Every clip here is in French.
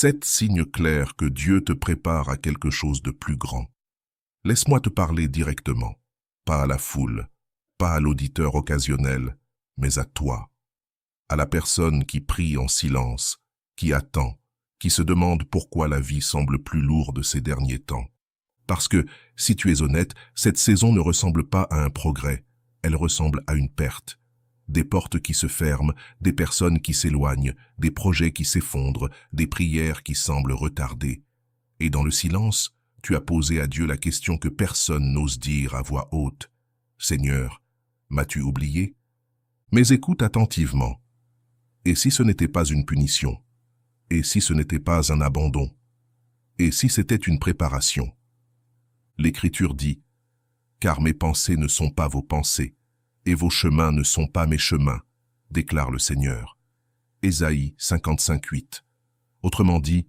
7 signes clairs que Dieu te prépare à quelque chose de plus grand. Laisse-moi te parler directement, pas à la foule, pas à l'auditeur occasionnel, mais à toi, à la personne qui prie en silence, qui attend, qui se demande pourquoi la vie semble plus lourde ces derniers temps. Parce que, si tu es honnête, cette saison ne ressemble pas à un progrès, elle ressemble à une perte. Des portes qui se ferment, des personnes qui s'éloignent, des projets qui s'effondrent, des prières qui semblent retardées. Et dans le silence, tu as posé à Dieu la question que personne n'ose dire à voix haute. Seigneur, m'as-tu oublié? Mais écoute attentivement. Et si ce n'était pas une punition? Et si ce n'était pas un abandon? Et si c'était une préparation? L'Écriture dit, « Car mes pensées ne sont pas vos pensées, et vos chemins ne sont pas mes chemins, déclare le Seigneur. » Ésaïe 55:8. Autrement dit,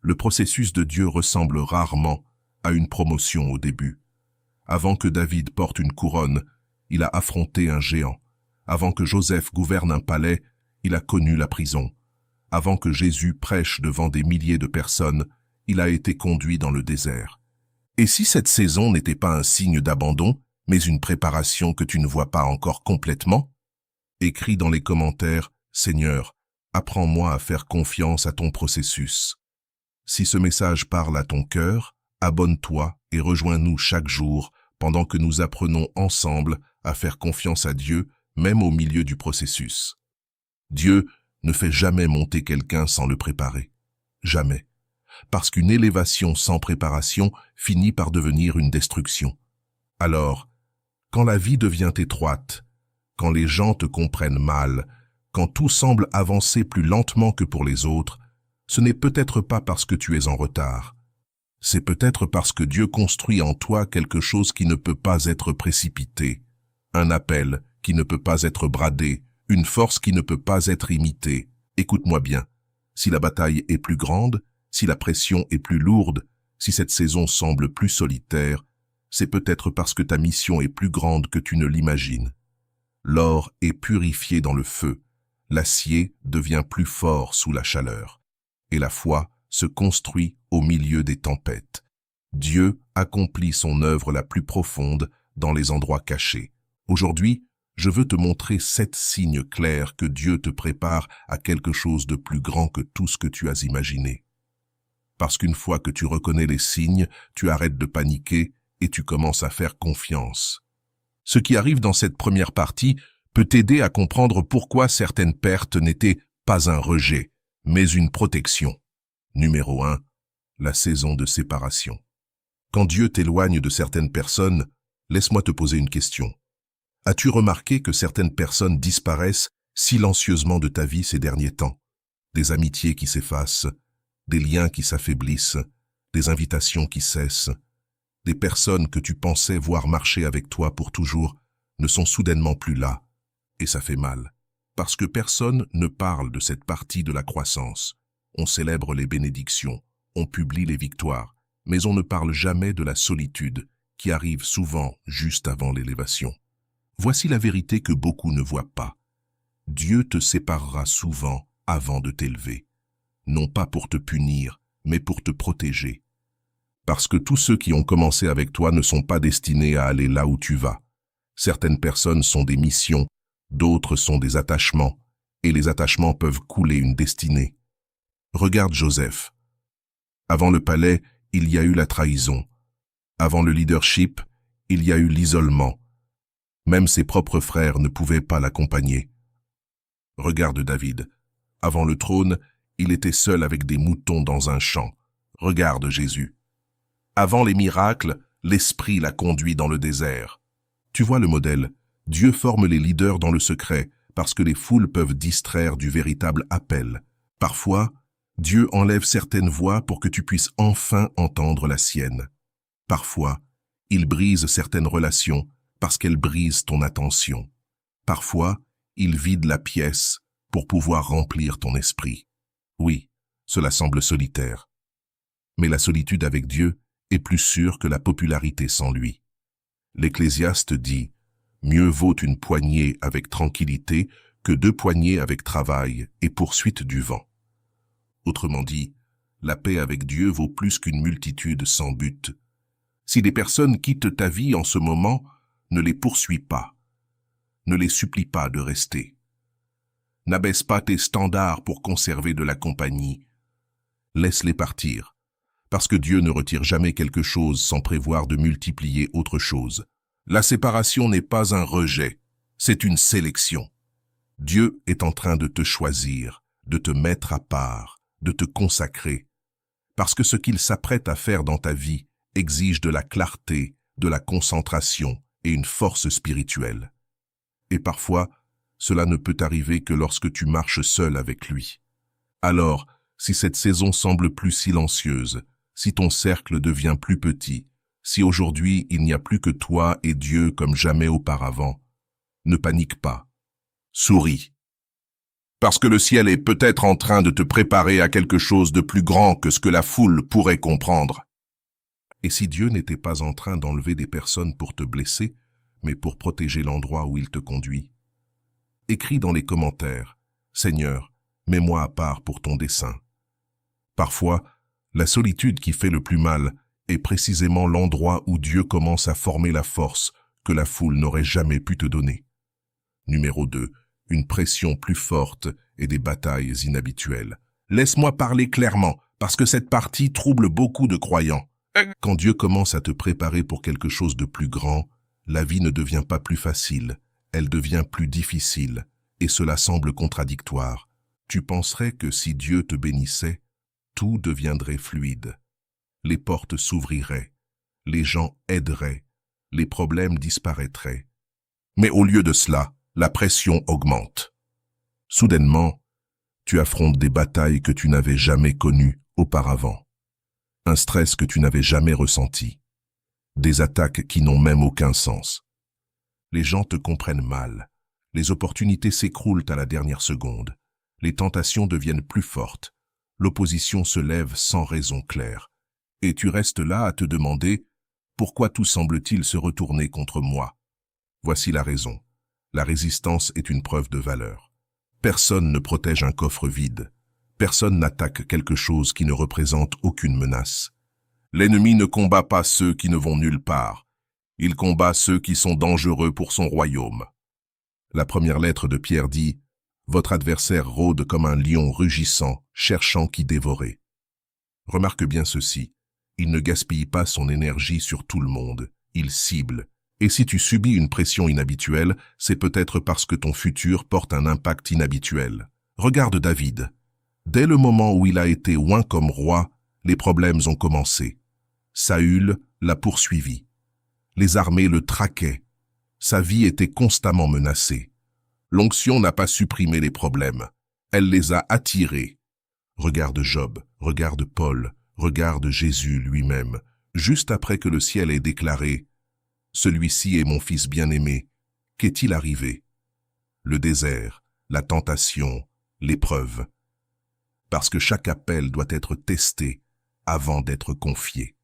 le processus de Dieu ressemble rarement à une promotion au début. Avant que David porte une couronne, il a affronté un géant. Avant que Joseph gouverne un palais, il a connu la prison. Avant que Jésus prêche devant des milliers de personnes, il a été conduit dans le désert. Et si cette saison n'était pas un signe d'abandon, mais une préparation que tu ne vois pas encore complètement? Écris dans les commentaires, « Seigneur, apprends-moi à faire confiance à ton processus. » Si ce message parle à ton cœur, abonne-toi et rejoins-nous chaque jour pendant que nous apprenons ensemble à faire confiance à Dieu, même au milieu du processus. Dieu ne fait jamais monter quelqu'un sans le préparer. Jamais. Parce qu'une élévation sans préparation finit par devenir une destruction. Alors, quand la vie devient étroite, quand les gens te comprennent mal, quand tout semble avancer plus lentement que pour les autres, ce n'est peut-être pas parce que tu es en retard. C'est peut-être parce que Dieu construit en toi quelque chose qui ne peut pas être précipité, un appel qui ne peut pas être bradé, une force qui ne peut pas être imitée. Écoute-moi bien, si la bataille est plus grande, si la pression est plus lourde, si cette saison semble plus solitaire, c'est peut-être parce que ta mission est plus grande que tu ne l'imagines. L'or est purifié dans le feu, l'acier devient plus fort sous la chaleur, et la foi se construit au milieu des tempêtes. Dieu accomplit son œuvre la plus profonde dans les endroits cachés. Aujourd'hui, je veux te montrer 7 signes clairs que Dieu te prépare à quelque chose de plus grand que tout ce que tu as imaginé. Parce qu'une fois que tu reconnais les signes, tu arrêtes de paniquer et tu commences à faire confiance. Ce qui arrive dans cette première partie peut t'aider à comprendre pourquoi certaines pertes n'étaient pas un rejet, mais une protection. Numéro 1, la saison de séparation. Quand Dieu t'éloigne de certaines personnes, laisse-moi te poser une question. As-tu remarqué que certaines personnes disparaissent silencieusement de ta vie ces derniers temps? Des amitiés qui s'effacent, des liens qui s'affaiblissent, des invitations qui cessent. Des personnes que tu pensais voir marcher avec toi pour toujours ne sont soudainement plus là, et ça fait mal. Parce que personne ne parle de cette partie de la croissance. On célèbre les bénédictions, on publie les victoires, mais on ne parle jamais de la solitude qui arrive souvent juste avant l'élévation. Voici la vérité que beaucoup ne voient pas. Dieu te séparera souvent avant de t'élever, non pas pour te punir, mais pour te protéger. Parce que tous ceux qui ont commencé avec toi ne sont pas destinés à aller là où tu vas. Certaines personnes sont des missions, d'autres sont des attachements, et les attachements peuvent couler une destinée. Regarde Joseph. Avant le palais, il y a eu la trahison. Avant le leadership, il y a eu l'isolement. Même ses propres frères ne pouvaient pas l'accompagner. Regarde David. Avant le trône, il était seul avec des moutons dans un champ. Regarde Jésus. Avant les miracles, l'Esprit l'a conduit dans le désert. Tu vois le modèle. Dieu forme les leaders dans le secret, parce que les foules peuvent distraire du véritable appel. Parfois, Dieu enlève certaines voix pour que tu puisses enfin entendre la sienne. Parfois, il brise certaines relations parce qu'elles brisent ton attention. Parfois, il vide la pièce pour pouvoir remplir ton esprit. Oui, cela semble solitaire. Mais la solitude avec Dieu est plus sûre que la popularité sans lui. L'Ecclésiaste dit « Mieux vaut une poignée avec tranquillité que 2 poignées avec travail et poursuite du vent. » Autrement dit, La paix avec Dieu vaut plus qu'une multitude sans but. Si des personnes quittent ta vie en ce moment, ne les poursuis pas. Ne les supplie pas de rester. N'abaisse pas tes standards pour conserver de la compagnie. Laisse-les partir, parce que Dieu ne retire jamais quelque chose sans prévoir de multiplier autre chose. La séparation n'est pas un rejet, c'est une sélection. Dieu est en train de te choisir, de te mettre à part, de te consacrer, parce que ce qu'il s'apprête à faire dans ta vie exige de la clarté, de la concentration et une force spirituelle. Et parfois, cela ne peut arriver que lorsque tu marches seul avec lui. Alors, si cette saison semble plus silencieuse, si ton cercle devient plus petit, si aujourd'hui il n'y a plus que toi et Dieu comme jamais auparavant, ne panique pas. Souris. Parce que le ciel est peut-être en train de te préparer à quelque chose de plus grand que ce que la foule pourrait comprendre. Et si Dieu n'était pas en train d'enlever des personnes pour te blesser, mais pour protéger l'endroit où il te conduit? Écris dans les commentaires, « Seigneur, mets-moi à part pour ton dessein. » Parfois, la solitude qui fait le plus mal est précisément l'endroit où Dieu commence à former la force que la foule n'aurait jamais pu te donner. Numéro 2. Une pression plus forte et des batailles inhabituelles. Laisse-moi parler clairement, parce que cette partie trouble beaucoup de croyants. Quand Dieu commence à te préparer pour quelque chose de plus grand, la vie ne devient pas plus facile, elle devient plus difficile, et cela semble contradictoire. Tu penserais que si Dieu te bénissait, tout deviendrait fluide. Les portes s'ouvriraient, les gens aideraient, les problèmes disparaîtraient. Mais au lieu de cela, la pression augmente. Soudainement, tu affrontes des batailles que tu n'avais jamais connues auparavant. Un stress que tu n'avais jamais ressenti. Des attaques qui n'ont même aucun sens. Les gens te comprennent mal. Les opportunités s'écroulent à la dernière seconde. Les tentations deviennent plus fortes. L'opposition se lève sans raison claire. Et tu restes là à te demander « Pourquoi tout semble-t-il se retourner contre moi ?» Voici la raison. La résistance est une preuve de valeur. Personne ne protège un coffre vide. Personne n'attaque quelque chose qui ne représente aucune menace. L'ennemi ne combat pas ceux qui ne vont nulle part. Il combat ceux qui sont dangereux pour son royaume. La première lettre de Pierre dit « Votre adversaire rôde comme un lion rugissant, cherchant qui dévorer. » Remarque bien ceci, il ne gaspille pas son énergie sur tout le monde, il cible. Et si tu subis une pression inhabituelle, c'est peut-être parce que ton futur porte un impact inhabituel. Regarde David. Dès le moment où il a été oint comme roi, les problèmes ont commencé. Saül l'a poursuivi. Les armées le traquaient. Sa vie était constamment menacée. L'onction n'a pas supprimé les problèmes. Elle les a attirés. Regarde Job, regarde Paul, regarde Jésus lui-même. Juste après que le ciel ait déclaré « Celui-ci est mon fils bien-aimé », qu'est-il arrivé? Le désert, la tentation, l'épreuve. Parce que chaque appel doit être testé avant d'être confié.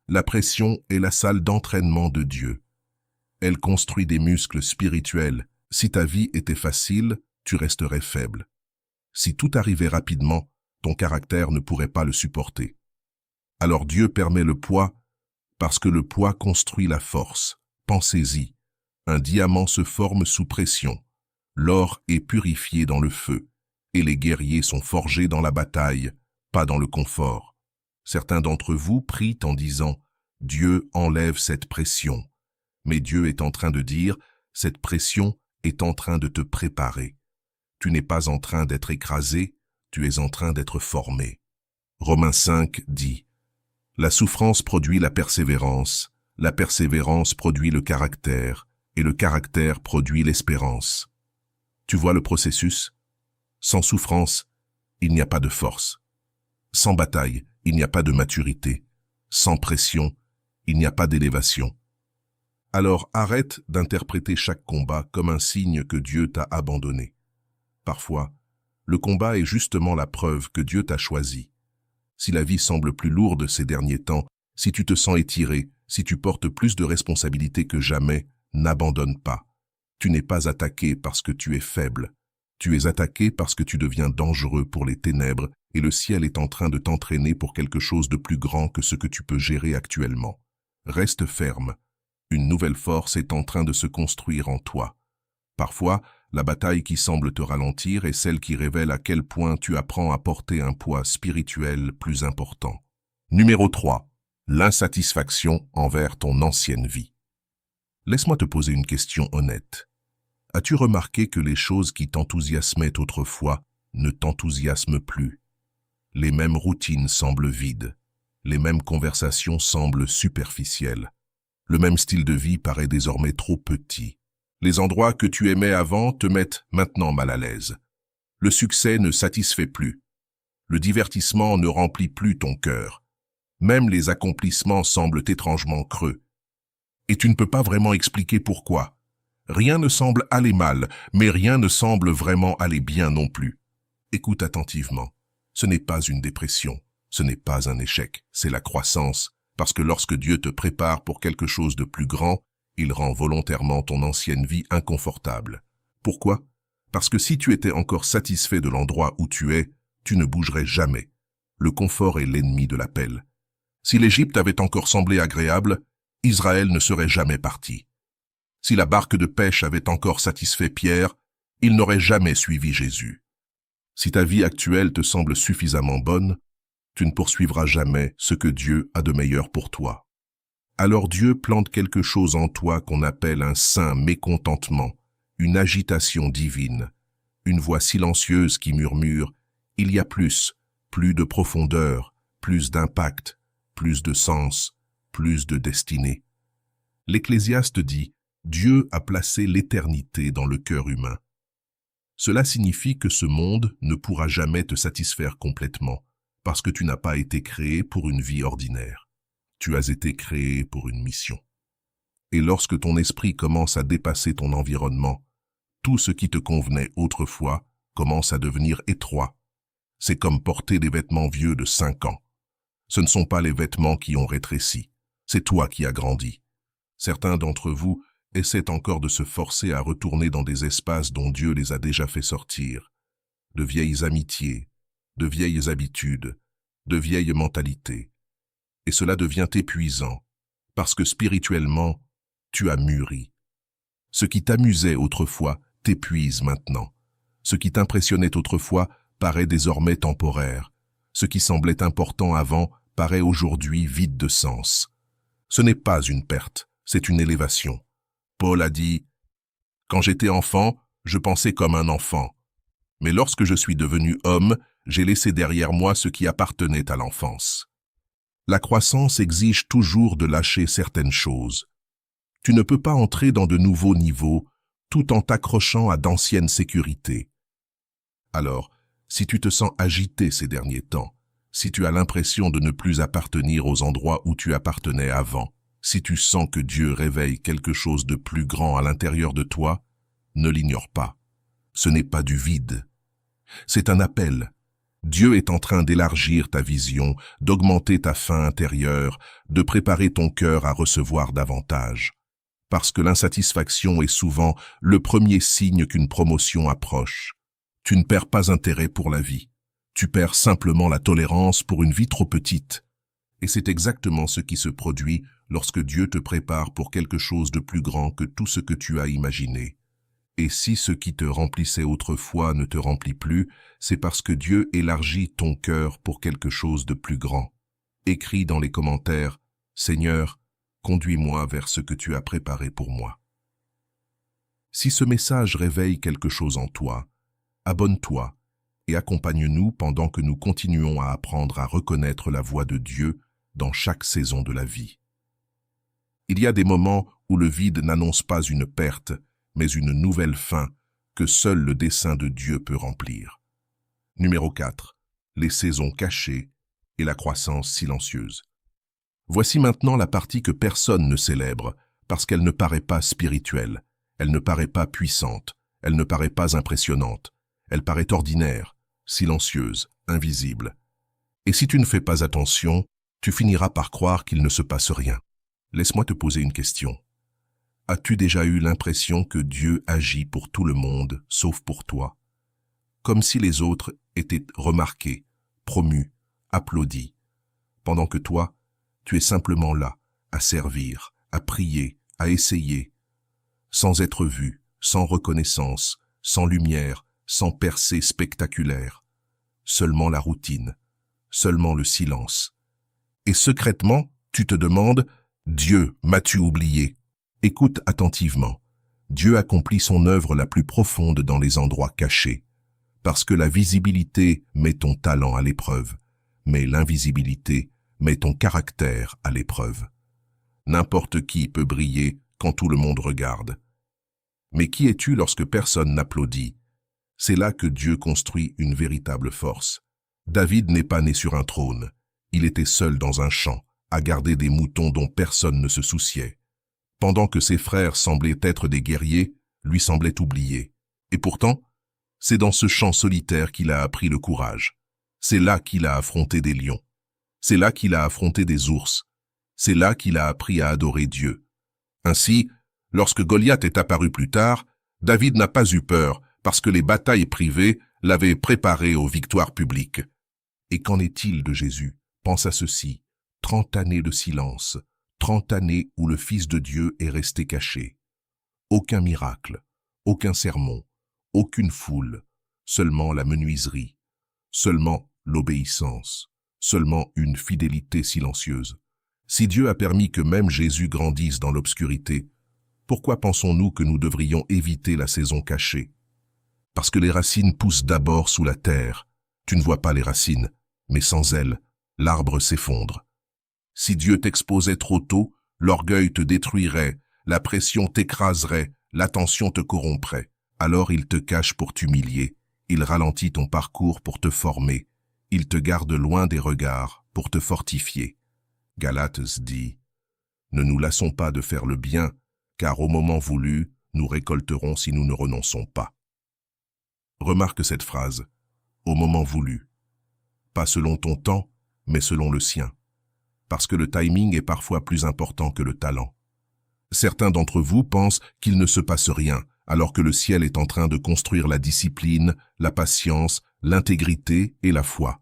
La pression est la salle d'entraînement de Dieu. Elle construit des muscles spirituels. Si ta vie était facile, tu resterais faible. Si tout arrivait rapidement, ton caractère ne pourrait pas le supporter. Alors Dieu permet le poids, parce que le poids construit la force. Pensez-y, un diamant se forme sous pression. L'or est purifié dans le feu, et les guerriers sont forgés dans la bataille, pas dans le confort. Certains d'entre vous prient en disant « Dieu enlève cette pression ». Mais Dieu est en train de dire « Cette pression est en train de te préparer. Tu n'es pas en train d'être écrasé, tu es en train d'être formé. » Romains 5 dit « La souffrance produit la persévérance produit le caractère, et le caractère produit l'espérance. » Tu vois le processus? Sans souffrance, il n'y a pas de force. Sans bataille, il n'y a pas de maturité. Sans pression, il n'y a pas d'élévation. Alors arrête d'interpréter chaque combat comme un signe que Dieu t'a abandonné. Parfois, le combat est justement la preuve que Dieu t'a choisi. Si la vie semble plus lourde ces derniers temps, si tu te sens étiré, si tu portes plus de responsabilités que jamais, n'abandonne pas. Tu n'es pas attaqué parce que tu es faible. Tu es attaqué parce que tu deviens dangereux pour les ténèbres et le ciel est en train de t'entraîner pour quelque chose de plus grand que ce que tu peux gérer actuellement. Reste ferme. Une nouvelle force est en train de se construire en toi. Parfois, la bataille qui semble te ralentir est celle qui révèle à quel point tu apprends à porter un poids spirituel plus important. Numéro 3. L'insatisfaction envers ton ancienne vie. Laisse-moi te poser une question honnête. As-tu remarqué que les choses qui t'enthousiasmaient autrefois ne t'enthousiasment plus? Les mêmes routines semblent vides. Les mêmes conversations semblent superficielles. Le même style de vie paraît désormais trop petit. Les endroits que tu aimais avant te mettent maintenant mal à l'aise. Le succès ne satisfait plus. Le divertissement ne remplit plus ton cœur. Même les accomplissements semblent étrangement creux. Et tu ne peux pas vraiment expliquer pourquoi. Rien ne semble aller mal, mais rien ne semble vraiment aller bien non plus. Écoute attentivement. Ce n'est pas une dépression, ce n'est pas un échec, c'est la croissance, parce que lorsque Dieu te prépare pour quelque chose de plus grand, il rend volontairement ton ancienne vie inconfortable. Pourquoi? Parce que si tu étais encore satisfait de l'endroit où tu es, tu ne bougerais jamais. Le confort est l'ennemi de la paix. Si l'Égypte avait encore semblé agréable, Israël ne serait jamais parti. Si la barque de pêche avait encore satisfait Pierre, il n'aurait jamais suivi Jésus. Si ta vie actuelle te semble suffisamment bonne, tu ne poursuivras jamais ce que Dieu a de meilleur pour toi. Alors Dieu plante quelque chose en toi qu'on appelle un saint mécontentement, une agitation divine, une voix silencieuse qui murmure « Il y a plus de profondeur, plus d'impact, plus de sens, plus de destinée. » L'Ecclésiaste dit « Dieu a placé l'éternité dans le cœur humain. » Cela signifie que ce monde ne pourra jamais te satisfaire complètement, parce que tu n'as pas été créé pour une vie ordinaire. Tu as été créé pour une mission. Et lorsque ton esprit commence à dépasser ton environnement, tout ce qui te convenait autrefois commence à devenir étroit. C'est comme porter des vêtements vieux de 5 ans. Ce ne sont pas les vêtements qui ont rétréci, c'est toi qui as grandi. Certains d'entre vous essaient encore de se forcer à retourner dans des espaces dont Dieu les a déjà fait sortir. De vieilles amitiés, de vieilles habitudes, de vieilles mentalités. Et cela devient épuisant, parce que spirituellement, tu as mûri. Ce qui t'amusait autrefois t'épuise maintenant. Ce qui t'impressionnait autrefois paraît désormais temporaire. Ce qui semblait important avant paraît aujourd'hui vide de sens. Ce n'est pas une perte, c'est une élévation. Paul a dit « Quand j'étais enfant, je pensais comme un enfant. Mais lorsque je suis devenu homme, j'ai laissé derrière moi ce qui appartenait à l'enfance. » La croissance exige toujours de lâcher certaines choses. Tu ne peux pas entrer dans de nouveaux niveaux tout en t'accrochant à d'anciennes sécurités. Alors, si tu te sens agité ces derniers temps, si tu as l'impression de ne plus appartenir aux endroits où tu appartenais avant, si tu sens que Dieu réveille quelque chose de plus grand à l'intérieur de toi, ne l'ignore pas. Ce n'est pas du vide. C'est un appel. Dieu est en train d'élargir ta vision, d'augmenter ta faim intérieure, de préparer ton cœur à recevoir davantage. Parce que l'insatisfaction est souvent le premier signe qu'une promotion approche. Tu ne perds pas intérêt pour la vie. Tu perds simplement la tolérance pour une vie trop petite. Et c'est exactement ce qui se produit lorsque Dieu te prépare pour quelque chose de plus grand que tout ce que tu as imaginé. Et si ce qui te remplissait autrefois ne te remplit plus, c'est parce que Dieu élargit ton cœur pour quelque chose de plus grand. Écris dans les commentaires « Seigneur, conduis-moi vers ce que tu as préparé pour moi. » Si ce message réveille quelque chose en toi, abonne-toi et accompagne-nous pendant que nous continuons à apprendre à reconnaître la voix de Dieu dans chaque saison de la vie. Il y a des moments où le vide n'annonce pas une perte, mais une nouvelle fin que seul le dessein de Dieu peut remplir. Numéro 4. Les saisons cachées et la croissance silencieuse. Voici maintenant la partie que personne ne célèbre, parce qu'elle ne paraît pas spirituelle, elle ne paraît pas puissante, elle ne paraît pas impressionnante, elle paraît ordinaire, silencieuse, invisible. Et si tu ne fais pas attention, tu finiras par croire qu'il ne se passe rien. Laisse-moi te poser une question. As-tu déjà eu l'impression que Dieu agit pour tout le monde, sauf pour toi? Comme si les autres étaient remarqués, promu, applaudi, pendant que toi, tu es simplement là, à servir, à prier, à essayer, sans être vu, sans reconnaissance, sans lumière, sans percée spectaculaire. Seulement la routine, seulement le silence. Et secrètement, tu te demandes, Dieu, m'as-tu oublié? Écoute attentivement. Dieu accomplit son œuvre la plus profonde dans les endroits cachés, parce que la visibilité met ton talent à l'épreuve, mais l'invisibilité met ton caractère à l'épreuve. N'importe qui peut briller quand tout le monde regarde. Mais qui es-tu lorsque personne n'applaudit? C'est là que Dieu construit une véritable force. David n'est pas né sur un trône. Il était seul dans un champ, à garder des moutons dont personne ne se souciait. Pendant que ses frères semblaient être des guerriers, lui semblait oublié. Et pourtant, c'est dans ce champ solitaire qu'il a appris le courage. C'est là qu'il a affronté des lions. C'est là qu'il a affronté des ours. C'est là qu'il a appris à adorer Dieu. Ainsi, lorsque Goliath est apparu plus tard, David n'a pas eu peur parce que les batailles privées l'avaient préparé aux victoires publiques. Et qu'en est-il de Jésus? Pense à ceci, 30 années de silence, 30 années où le Fils de Dieu est resté caché. Aucun miracle, aucun sermon, aucune foule, seulement la menuiserie, seulement l'obéissance, seulement une fidélité silencieuse. Si Dieu a permis que même Jésus grandisse dans l'obscurité, pourquoi pensons-nous que nous devrions éviter la saison cachée? Parce que les racines poussent d'abord sous la terre. Tu ne vois pas les racines, mais sans elles, l'arbre s'effondre. Si Dieu t'exposait trop tôt, l'orgueil te détruirait, la pression t'écraserait, l'attention te corromprait. Alors il te cache pour t'humilier, il ralentit ton parcours pour te former, il te garde loin des regards pour te fortifier. Galates dit, « Ne nous lassons pas de faire le bien, car au moment voulu, nous récolterons si nous ne renonçons pas. » Remarque cette phrase, « au moment voulu », pas selon ton temps, mais selon le sien, parce que le timing est parfois plus important que le talent. Certains d'entre vous pensent qu'il ne se passe rien, alors que le ciel est en train de construire la discipline, la patience, l'intégrité et la foi.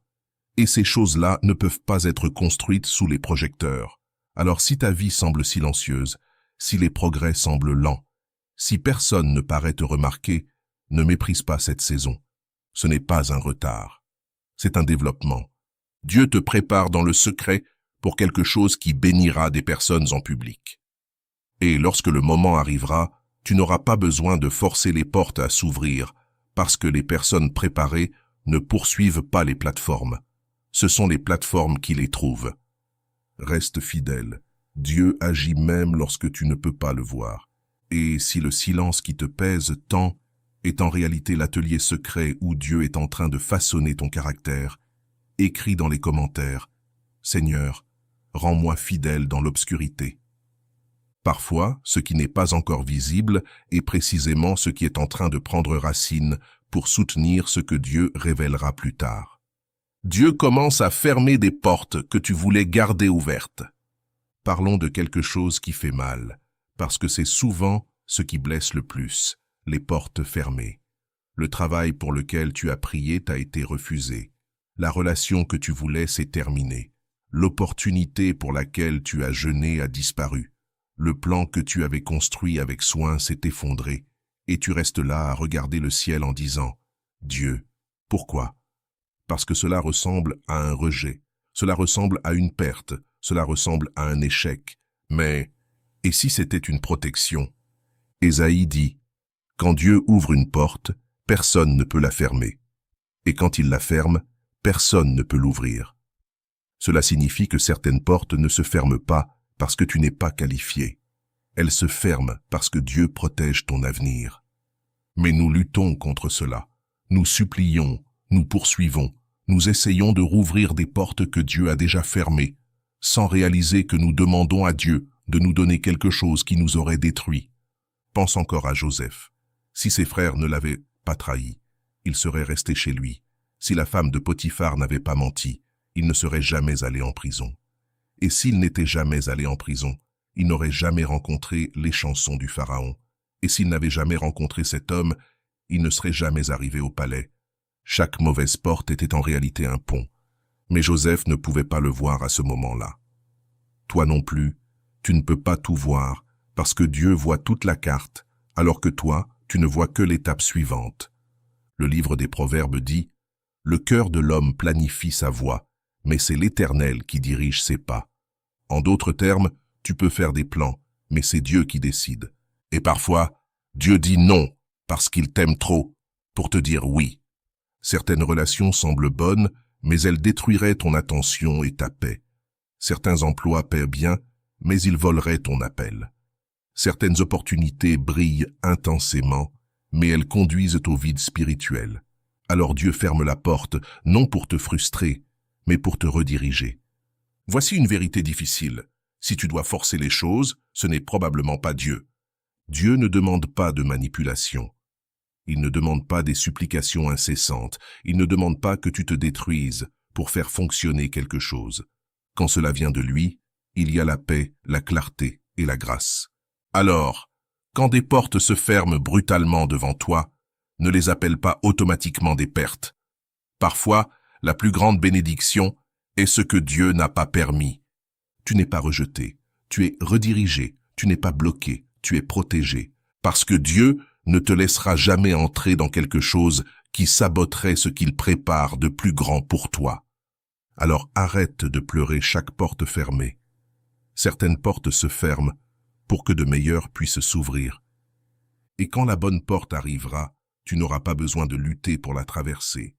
Et ces choses-là ne peuvent pas être construites sous les projecteurs. Alors si ta vie semble silencieuse, si les progrès semblent lents, si personne ne paraît te remarquer, ne méprise pas cette saison. Ce n'est pas un retard. C'est un développement. Dieu te prépare dans le secret pour quelque chose qui bénira des personnes en public. Et lorsque le moment arrivera, tu n'auras pas besoin de forcer les portes à s'ouvrir, parce que les personnes préparées ne poursuivent pas les plateformes. Ce sont les plateformes qui les trouvent. Reste fidèle. Dieu agit même lorsque tu ne peux pas le voir. Et si le silence qui te pèse tant est en réalité l'atelier secret où Dieu est en train de façonner ton caractère, écris dans les commentaires, « Seigneur, rends-moi fidèle dans l'obscurité. » Parfois, ce qui n'est pas encore visible est précisément ce qui est en train de prendre racine pour soutenir ce que Dieu révélera plus tard. Dieu commence à fermer des portes que tu voulais garder ouvertes. Parlons de quelque chose qui fait mal, parce que c'est souvent ce qui blesse le plus, les portes fermées. Le travail pour lequel tu as prié t'a été refusé. La relation que tu voulais s'est terminée. L'opportunité pour laquelle tu as jeûné a disparu. Le plan que tu avais construit avec soin s'est effondré, et tu restes là à regarder le ciel en disant « Dieu, pourquoi ?» Parce que cela ressemble à un rejet, cela ressemble à une perte, cela ressemble à un échec. Mais, et si c'était une protection? Ésaïe dit « Quand Dieu ouvre une porte, personne ne peut la fermer. Et quand il la ferme, personne ne peut l'ouvrir. » Cela signifie que certaines portes ne se ferment pas parce que tu n'es pas qualifié. Elles se ferment parce que Dieu protège ton avenir. Mais nous luttons contre cela. Nous supplions, nous poursuivons, nous essayons de rouvrir des portes que Dieu a déjà fermées, sans réaliser que nous demandons à Dieu de nous donner quelque chose qui nous aurait détruits. Pense encore à Joseph. Si ses frères ne l'avaient pas trahi, il serait resté chez lui. Si la femme de Potiphar n'avait pas menti, il ne serait jamais allé en prison. Et s'il n'était jamais allé en prison, il n'aurait jamais rencontré les chansons du Pharaon. Et s'il n'avait jamais rencontré cet homme, il ne serait jamais arrivé au palais. Chaque mauvaise porte était en réalité un pont. Mais Joseph ne pouvait pas le voir à ce moment-là. Toi non plus, tu ne peux pas tout voir, parce que Dieu voit toute la carte, alors que toi, tu ne vois que l'étape suivante. Le livre des Proverbes dit « Le cœur de l'homme planifie sa voie, mais c'est l'Éternel qui dirige ses pas. » En d'autres termes, tu peux faire des plans, mais c'est Dieu qui décide. Et parfois, Dieu dit non, parce qu'il t'aime trop, pour te dire oui. Certaines relations semblent bonnes, mais elles détruiraient ton attention et ta paix. Certains emplois paient bien, mais ils voleraient ton appel. Certaines opportunités brillent intensément, mais elles conduisent au vide spirituel. Alors Dieu ferme la porte, non pour te frustrer, mais pour te rediriger. Voici une vérité difficile. Si tu dois forcer les choses, ce n'est probablement pas Dieu. Dieu ne demande pas de manipulation. Il ne demande pas des supplications incessantes. Il ne demande pas que tu te détruises pour faire fonctionner quelque chose. Quand cela vient de lui, il y a la paix, la clarté et la grâce. Alors, quand des portes se ferment brutalement devant toi, ne les appelle pas automatiquement des pertes. Parfois, la plus grande bénédiction est ce que Dieu n'a pas permis. Tu n'es pas rejeté, tu es redirigé, tu n'es pas bloqué, tu es protégé. Parce que Dieu ne te laissera jamais entrer dans quelque chose qui saboterait ce qu'il prépare de plus grand pour toi. Alors arrête de pleurer chaque porte fermée. Certaines portes se ferment pour que de meilleures puissent s'ouvrir. Et quand la bonne porte arrivera, tu n'auras pas besoin de lutter pour la traverser.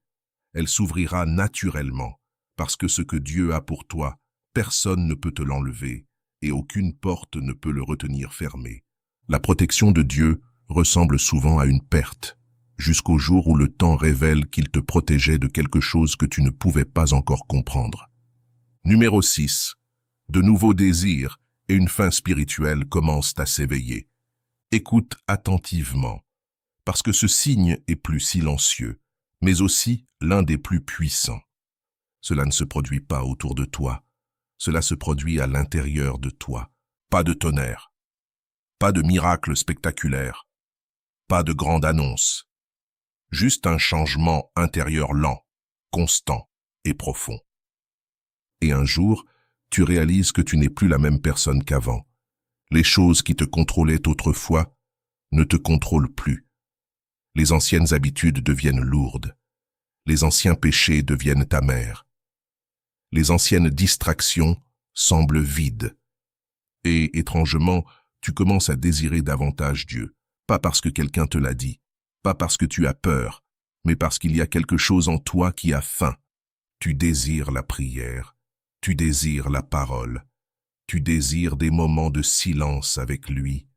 Elle s'ouvrira naturellement, parce que ce que Dieu a pour toi, personne ne peut te l'enlever, et aucune porte ne peut le retenir fermé. La protection de Dieu ressemble souvent à une perte, jusqu'au jour où le temps révèle qu'il te protégeait de quelque chose que tu ne pouvais pas encore comprendre. Numéro 6. De nouveaux désirs et une faim spirituelle commencent à s'éveiller. Écoute attentivement, parce que ce signe est plus silencieux, mais aussi l'un des plus puissants. Cela ne se produit pas autour de toi, cela se produit à l'intérieur de toi. Pas de tonnerre, pas de miracle spectaculaire, pas de grande annonce. Juste un changement intérieur lent, constant et profond. Et un jour, tu réalises que tu n'es plus la même personne qu'avant. Les choses qui te contrôlaient autrefois ne te contrôlent plus. Les anciennes habitudes deviennent lourdes. Les anciens péchés deviennent amers. Les anciennes distractions semblent vides. Et, étrangement, tu commences à désirer davantage Dieu. Pas parce que quelqu'un te l'a dit, pas parce que tu as peur, mais parce qu'il y a quelque chose en toi qui a faim. Tu désires la prière, tu désires la parole, tu désires des moments de silence avec lui.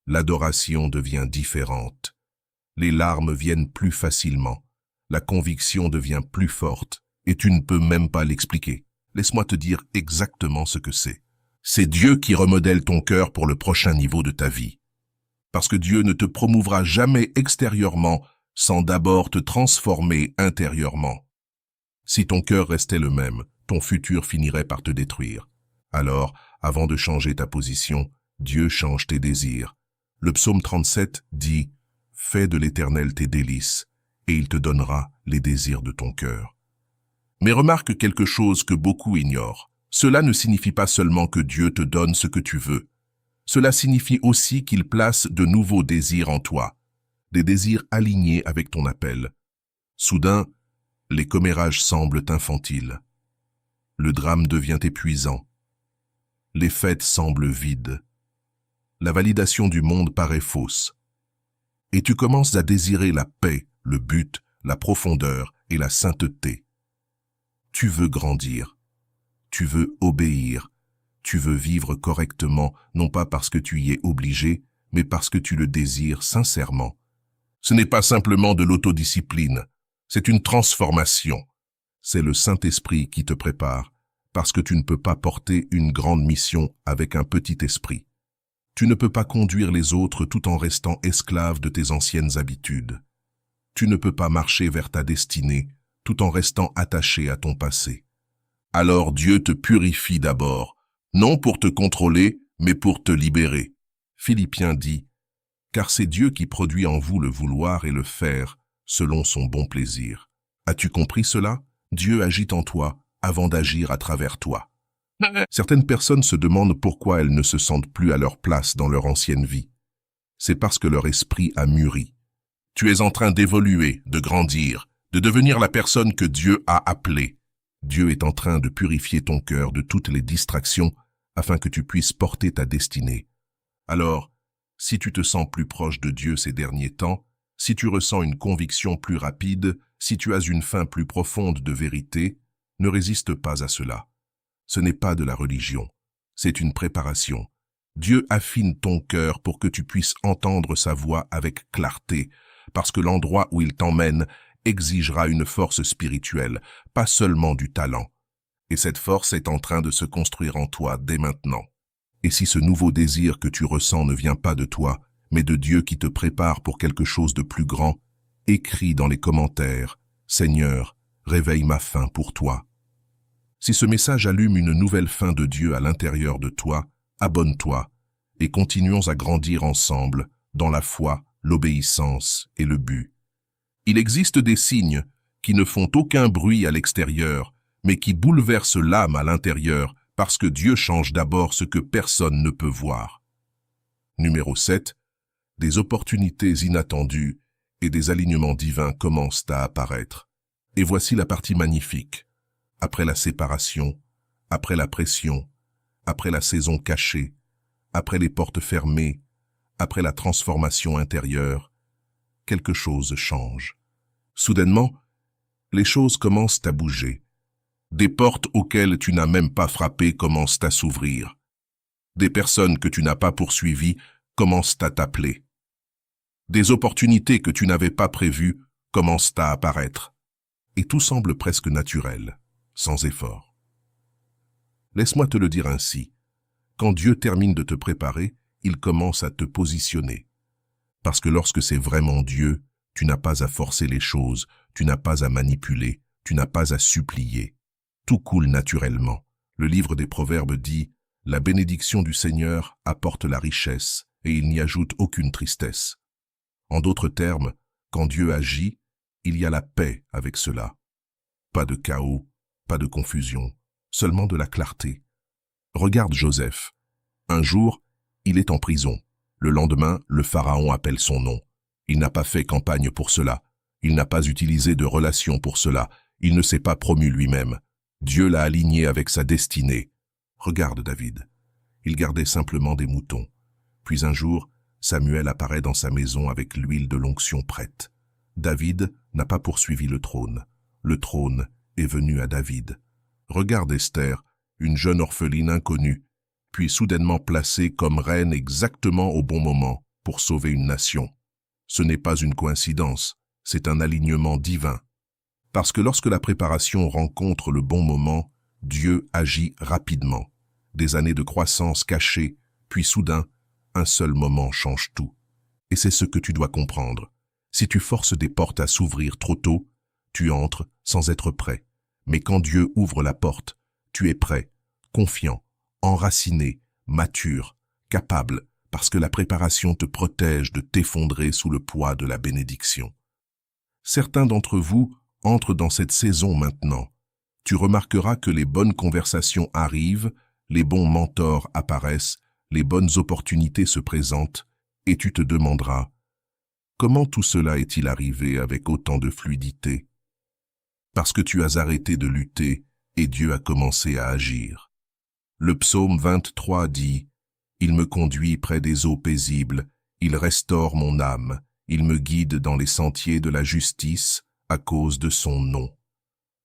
L'adoration devient différente. Les larmes viennent plus facilement. La conviction devient plus forte, et tu ne peux même pas l'expliquer. Laisse-moi te dire exactement ce que c'est. C'est Dieu qui remodèle ton cœur pour le prochain niveau de ta vie. Parce que Dieu ne te promouvra jamais extérieurement sans d'abord te transformer intérieurement. Si ton cœur restait le même, ton futur finirait par te détruire. Alors, avant de changer ta position, Dieu change tes désirs. Le psaume 37 dit « Fais de l'Éternel tes délices, et il te donnera les désirs de ton cœur. » Mais remarque quelque chose que beaucoup ignorent. Cela ne signifie pas seulement que Dieu te donne ce que tu veux. Cela signifie aussi qu'il place de nouveaux désirs en toi, des désirs alignés avec ton appel. Soudain, les commérages semblent infantiles. Le drame devient épuisant. Les fêtes semblent vides. La validation du monde paraît fausse. Et tu commences à désirer la paix, le but, la profondeur et la sainteté. Tu veux grandir. Tu veux obéir. Tu veux vivre correctement, non pas parce que tu y es obligé, mais parce que tu le désires sincèrement. Ce n'est pas simplement de l'autodiscipline, c'est une transformation. C'est le Saint-Esprit qui te prépare, parce que tu ne peux pas porter une grande mission avec un petit esprit. Tu ne peux pas conduire les autres tout en restant esclave de tes anciennes habitudes. Tu ne peux pas marcher vers ta destinée tout en restant attaché à ton passé. Alors Dieu te purifie d'abord, non pour te contrôler, mais pour te libérer. Philippiens dit « Car c'est Dieu qui produit en vous le vouloir et le faire, selon son bon plaisir. » As-tu compris cela? Dieu agit en toi, avant d'agir à travers toi. Certaines personnes se demandent pourquoi elles ne se sentent plus à leur place dans leur ancienne vie. C'est parce que leur esprit a mûri. Tu es en train d'évoluer, de grandir, de devenir la personne que Dieu a appelée. Dieu est en train de purifier ton cœur de toutes les distractions afin que tu puisses porter ta destinée. Alors, si tu te sens plus proche de Dieu ces derniers temps, si tu ressens une conviction plus rapide, si tu as une faim plus profonde de vérité, ne résiste pas à cela. Ce n'est pas de la religion, c'est une préparation. Dieu affine ton cœur pour que tu puisses entendre sa voix avec clarté, parce que l'endroit où il t'emmène exigera une force spirituelle, pas seulement du talent. Et cette force est en train de se construire en toi dès maintenant. Et si ce nouveau désir que tu ressens ne vient pas de toi, mais de Dieu qui te prépare pour quelque chose de plus grand, écris dans les commentaires « Seigneur, réveille ma faim pour toi ». Si ce message allume une nouvelle faim de Dieu à l'intérieur de toi, abonne-toi et continuons à grandir ensemble dans la foi, l'obéissance et le but. Il existe des signes qui ne font aucun bruit à l'extérieur, mais qui bouleversent l'âme à l'intérieur parce que Dieu change d'abord ce que personne ne peut voir. Numéro 7. Des opportunités inattendues et des alignements divins commencent à apparaître. Et voici la partie magnifique. Après la séparation, après la pression, après la saison cachée, après les portes fermées, après la transformation intérieure, quelque chose change. Soudainement, les choses commencent à bouger. Des portes auxquelles tu n'as même pas frappé commencent à s'ouvrir. Des personnes que tu n'as pas poursuivies commencent à t'appeler. Des opportunités que tu n'avais pas prévues commencent à apparaître. Et tout semble presque naturel, sans effort. Laisse-moi te le dire ainsi. Quand Dieu termine de te préparer, il commence à te positionner. Parce que lorsque c'est vraiment Dieu, tu n'as pas à forcer les choses, tu n'as pas à manipuler, tu n'as pas à supplier. Tout coule naturellement. Le livre des Proverbes dit « La bénédiction du Seigneur apporte la richesse, et il n'y ajoute aucune tristesse. » En d'autres termes, quand Dieu agit, il y a la paix avec cela. Pas de chaos, pas de confusion, seulement de la clarté. Regarde Joseph. Un jour, il est en prison. Le lendemain, le pharaon appelle son nom. Il n'a pas fait campagne pour cela. Il n'a pas utilisé de relations pour cela. Il ne s'est pas promu lui-même. Dieu l'a aligné avec sa destinée. Regarde David. Il gardait simplement des moutons. Puis un jour, Samuel apparaît dans sa maison avec l'huile de l'onction prête. David n'a pas poursuivi le trône. Le trône est venu à David. Regarde Esther, une jeune orpheline inconnue, puis soudainement placée comme reine exactement au bon moment pour sauver une nation. Ce n'est pas une coïncidence, c'est un alignement divin. Parce que lorsque la préparation rencontre le bon moment, Dieu agit rapidement. Des années de croissance cachées, puis soudain, un seul moment change tout. Et c'est ce que tu dois comprendre. Si tu forces des portes à s'ouvrir trop tôt, tu entres sans être prêt. Mais quand Dieu ouvre la porte, tu es prêt, confiant, enraciné, mature, capable, parce que la préparation te protège de t'effondrer sous le poids de la bénédiction. Certains d'entre vous entrent dans cette saison maintenant. Tu remarqueras que les bonnes conversations arrivent, les bons mentors apparaissent, les bonnes opportunités se présentent, et tu te demanderas « Comment tout cela est-il arrivé avec autant de fluidité ?» Parce que tu as arrêté de lutter et Dieu a commencé à agir. Le psaume 23 dit « Il me conduit près des eaux paisibles, il restaure mon âme, il me guide dans les sentiers de la justice à cause de son nom. »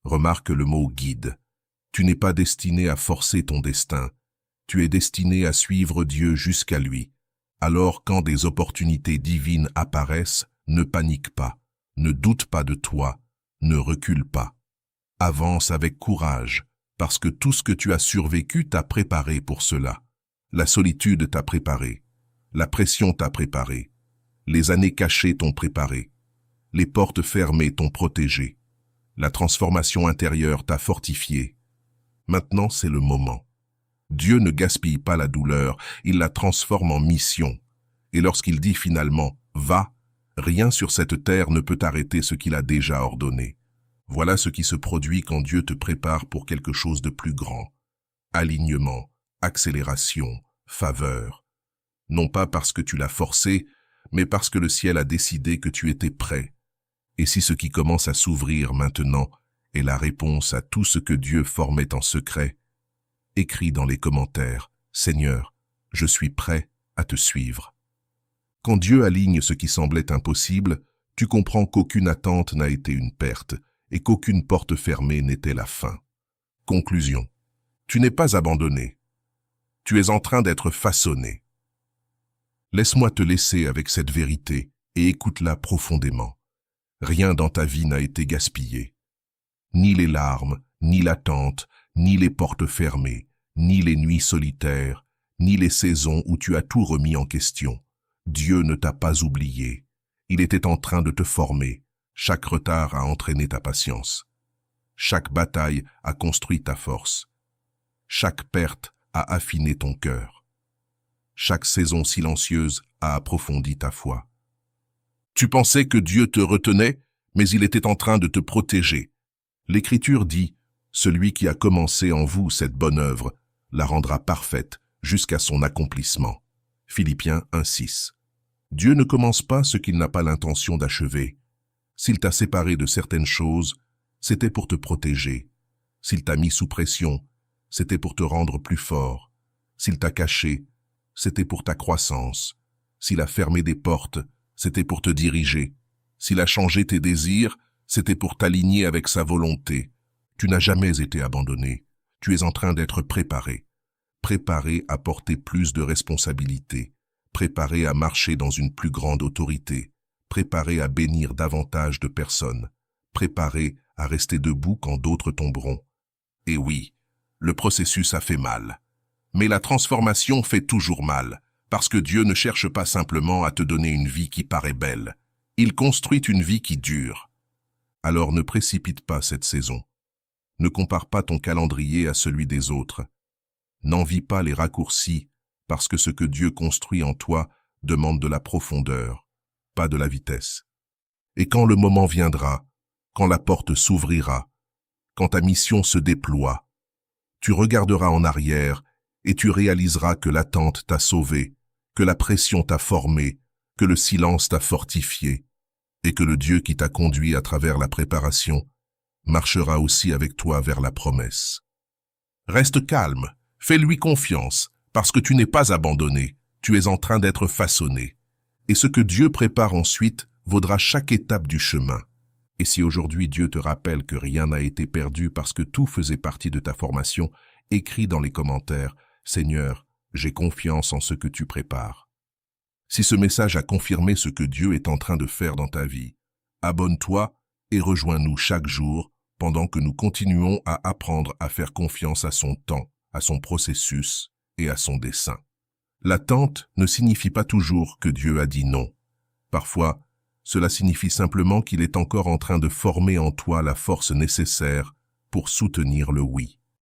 Remarque le mot « guide ». Tu n'es pas destiné à forcer ton destin, tu es destiné à suivre Dieu jusqu'à lui. Alors quand des opportunités divines apparaissent, ne panique pas, ne doute pas de toi, ne recule pas. Avance avec courage, parce que tout ce que tu as survécu t'a préparé pour cela. La solitude t'a préparé, la pression t'a préparé, les années cachées t'ont préparé, les portes fermées t'ont protégé, la transformation intérieure t'a fortifié. Maintenant, c'est le moment. Dieu ne gaspille pas la douleur, il la transforme en mission. Et lorsqu'il dit finalement « Va », rien sur cette terre ne peut arrêter ce qu'il a déjà ordonné. Voilà ce qui se produit quand Dieu te prépare pour quelque chose de plus grand. Alignement, accélération, faveur. Non pas parce que tu l'as forcé, mais parce que le ciel a décidé que tu étais prêt. Et si ce qui commence à s'ouvrir maintenant est la réponse à tout ce que Dieu formait en secret, écris dans les commentaires, « Seigneur, je suis prêt à te suivre ». Quand Dieu aligne ce qui semblait impossible, tu comprends qu'aucune attente n'a été une perte et qu'aucune porte fermée n'était la fin. Conclusion. Tu n'es pas abandonné. Tu es en train d'être façonné. Laisse-moi te laisser avec cette vérité et écoute-la profondément. Rien dans ta vie n'a été gaspillé. Ni les larmes, ni l'attente, ni les portes fermées, ni les nuits solitaires, ni les saisons où tu as tout remis en question. Dieu ne t'a pas oublié. Il était en train de te former. Chaque retard a entraîné ta patience. Chaque bataille a construit ta force. Chaque perte a affiné ton cœur. Chaque saison silencieuse a approfondi ta foi. Tu pensais que Dieu te retenait, mais il était en train de te protéger. L'Écriture dit, « Celui qui a commencé en vous cette bonne œuvre la rendra parfaite jusqu'à son accomplissement. » Philippiens 1,6. Dieu ne commence pas ce qu'il n'a pas l'intention d'achever. S'il t'a séparé de certaines choses, c'était pour te protéger. S'il t'a mis sous pression, c'était pour te rendre plus fort. S'il t'a caché, c'était pour ta croissance. S'il a fermé des portes, c'était pour te diriger. S'il a changé tes désirs, c'était pour t'aligner avec sa volonté. Tu n'as jamais été abandonné. Tu es en train d'être préparé. Préparé à porter plus de responsabilités. Préparé à marcher dans une plus grande autorité. Préparé à bénir davantage de personnes. Préparé à rester debout quand d'autres tomberont. Et oui, le processus a fait mal. Mais la transformation fait toujours mal, parce que Dieu ne cherche pas simplement à te donner une vie qui paraît belle. Il construit une vie qui dure. Alors ne précipite pas cette saison. Ne compare pas ton calendrier à celui des autres. N'envie pas les raccourcis, parce que ce que Dieu construit en toi demande de la profondeur, pas de la vitesse. Et quand le moment viendra, quand la porte s'ouvrira, quand ta mission se déploie, tu regarderas en arrière et tu réaliseras que l'attente t'a sauvé, que la pression t'a formé, que le silence t'a fortifié, et que le Dieu qui t'a conduit à travers la préparation marchera aussi avec toi vers la promesse. Reste calme, fais-lui confiance, parce que tu n'es pas abandonné, tu es en train d'être façonné. Et ce que Dieu prépare ensuite vaudra chaque étape du chemin. Et si aujourd'hui Dieu te rappelle que rien n'a été perdu parce que tout faisait partie de ta formation, écris dans les commentaires, « Seigneur, j'ai confiance en ce que tu prépares. » Si ce message a confirmé ce que Dieu est en train de faire dans ta vie, abonne-toi et rejoins-nous chaque jour pendant que nous continuons à apprendre à faire confiance à son temps, à son processus et à son dessein. L'attente ne signifie pas toujours que Dieu a dit non. Parfois, cela signifie simplement qu'il est encore en train de former en toi la force nécessaire pour soutenir le oui.